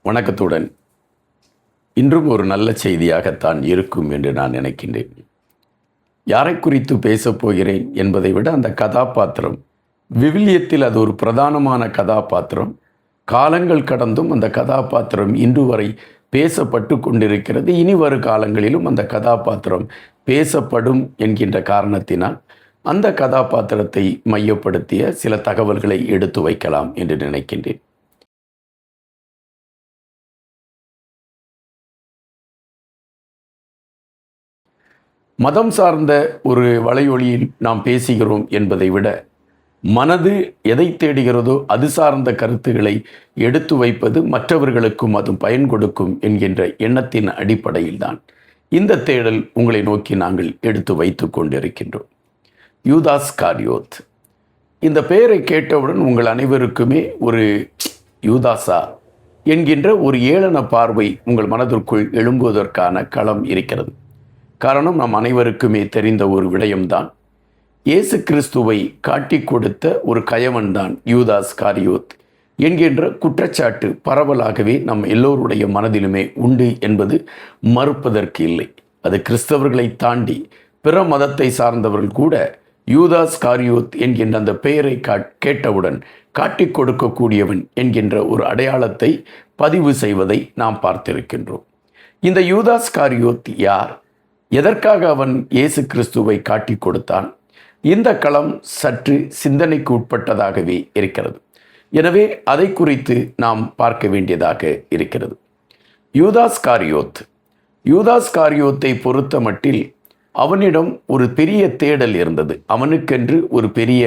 வணக்கத்துடன் இன்றும் ஒரு நல்ல செய்தியாகத்தான் இருக்கும் என்று நான் நினைக்கின்றேன். யாரை குறித்து பேசப் போகிறேன் என்பதை விட அந்த கதாபாத்திரம் விவிலியத்தில் அது ஒரு பிரதானமான கதாபாத்திரம். காலங்கள் கடந்தும் அந்த கதாபாத்திரம் இன்று வரை பேசப்பட்டு கொண்டிருக்கிறது. இனி வரும் காலங்களிலும் அந்த கதாபாத்திரம் பேசப்படும் என்கின்ற காரணத்தினால் அந்த கதாபாத்திரத்தை மையப்படுத்திய சில தகவல்களை எடுத்து வைக்கலாம் என்று நினைக்கின்றேன். மதம் சார்ந்த ஒரு வலையொலியில் நாம் பேசுகிறோம் என்பதை விட மனது எதை தேடுகிறதோ அது சார்ந்த கருத்துக்களை எடுத்து வைப்பது மற்றவர்களுக்கும் அது பயன் கொடுக்கும் என்கின்ற எண்ணத்தின் அடிப்படையில் தான் இந்த தேடல் உங்களை நோக்கி நாங்கள் எடுத்து வைத்து கொண்டிருக்கின்றோம். யூதாஸ் காரியோத், இந்த பெயரை கேட்டவுடன் உங்கள் அனைவருக்குமே ஒரு யூதாசா என்கின்ற ஒரு ஏளன பார்வை உங்கள் மனதிற்குள் எழும்புவதற்கான களம் இருக்கிறது. காரணம், நம் அனைவருக்குமே தெரிந்த ஒரு விடயம்தான். இயேசு கிறிஸ்துவை காட்டி கொடுத்த ஒரு கயவன்தான் யூதாஸ் காரியோத் என்கின்ற குற்றச்சாட்டு பரவலாகவே நம் எல்லோருடைய மனதிலுமே உண்டு என்பது மறுப்பதற்கு இல்லை. அது கிறிஸ்தவர்களை தாண்டி பிற மதத்தை சார்ந்தவர்கள் கூட யூதாஸ் காரியோத் என்கின்ற அந்த பெயரை கேட்டவுடன் காட்டி கொடுக்கக்கூடியவன் என்கின்ற ஒரு அடையாளத்தை பதிவு செய்வதை நாம் பார்த்திருக்கின்றோம். இந்த யூதாஸ் காரியோத் யார்? எதற்காக அவன் இயேசு கிறிஸ்துவை காட்டி கொடுத்தான்? இந்த களம் சற்று சிந்தனைக்கு உட்பட்டதாகவே இருக்கிறது. எனவே அதை குறித்து நாம் பார்க்க வேண்டியதாக இருக்கிறது. யூதாஸ் காரியோத்தை பொறுத்த மட்டில் அவனிடம் ஒரு பெரிய தேடல் இருந்தது. அவனுக்கென்று ஒரு பெரிய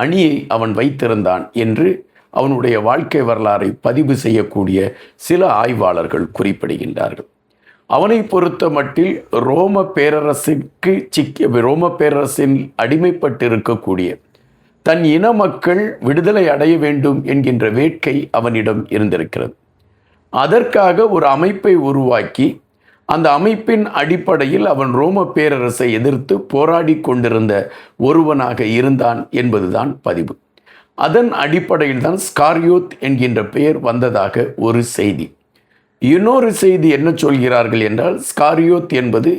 அணியை அவன் வைத்திருந்தான் என்று அவனுடைய வாழ்க்கை வரலாறை பதிவு செய்யக்கூடிய சில ஆய்வாளர்கள் குறிப்பிடுகின்றார்கள். அவனை பொறுத்த மட்டில் ரோம பேரரசின் அடிமைப்பட்டு இருக்கக்கூடிய தன் இன மக்கள் விடுதலை அடைய வேண்டும் என்கின்ற வேட்கை அவனிடம் இருந்திருக்கிறது. அதற்காக ஒரு அமைப்பை உருவாக்கி அந்த அமைப்பின் அடிப்படையில் அவன் ரோம பேரரசை எதிர்த்து போராடி கொண்டிருந்த ஒருவனாக இருந்தான் என்பதுதான் பதிவு. அதன் அடிப்படையில் தான் ஸ்காரியோத் என்கின்ற பெயர் வந்ததாக ஒரு செய்தி. இன்னொரு செய்தி என்ன சொல்கிறார்கள் என்றால், ஸ்காரியோத் என்பது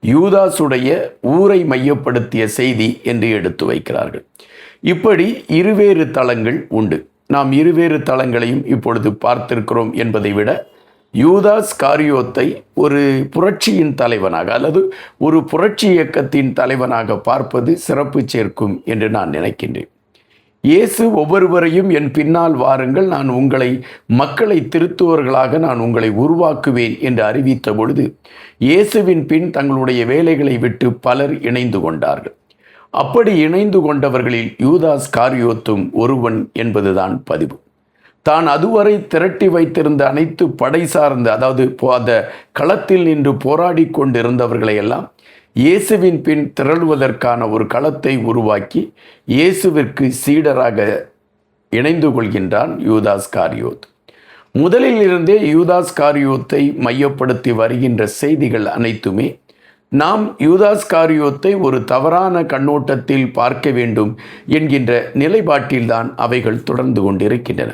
யூதாசுடைய ஊரை மையப்படுத்திய செய்தி என்று எடுத்து வைக்கிறார்கள். இப்படி இருவேறு தளங்கள் உண்டு. நாம் இருவேறு தளங்களையும் இப்பொழுது பார்த்திருக்கிறோம் என்பதை விட யூதாஸ் காரியோத்தை ஒரு புரட்சியின் தலைவனாக அல்லது ஒரு புரட்சி இயக்கத்தின் தலைவனாக பார்ப்பது சிறப்பு சேர்க்கும் என்று நான் நினைக்கின்றேன். இயேசு ஒவ்வொருவரையும் என் பின்னால் வாருங்கள், நான் உங்களை மக்களை திருத்துவர்களாக நான் உங்களை உருவாக்குவேன் என்று அறிவித்த பொழுது இயேசுவின் பின் தங்களுடைய வேலைகளை விட்டு பலர் இணைந்து கொண்டார்கள். அப்படி இணைந்து கொண்டவர்களில் யூதாஸ் காரியோத்தும் ஒருவன் என்பதுதான் பதிவு. தான் அதுவரை திரட்டி வைத்திருந்த அனைத்து படை சார்ந்த, அதாவது அந்த களத்தில் நின்று போராடி கொண்டிருந்தவர்களை எல்லாம் இயேசுவின் பின் திரளுவதற்கான ஒரு களத்தை உருவாக்கி இயேசுவிற்கு சீடராக இணைந்து கொள்கின்றான் யூதாஸ் காரியோத். முதலில் இருந்தே யூதாஸ் காரியோத்தை மையப்படுத்தி வருகின்ற செய்திகள் அனைத்துமே நாம் யூதாஸ் காரியோத்தை ஒரு தவறான கண்ணோட்டத்தில் பார்க்க வேண்டும் என்கின்ற நிலைப்பாட்டில்தான் அவைகள் தொடர்ந்து கொண்டிருக்கின்றன.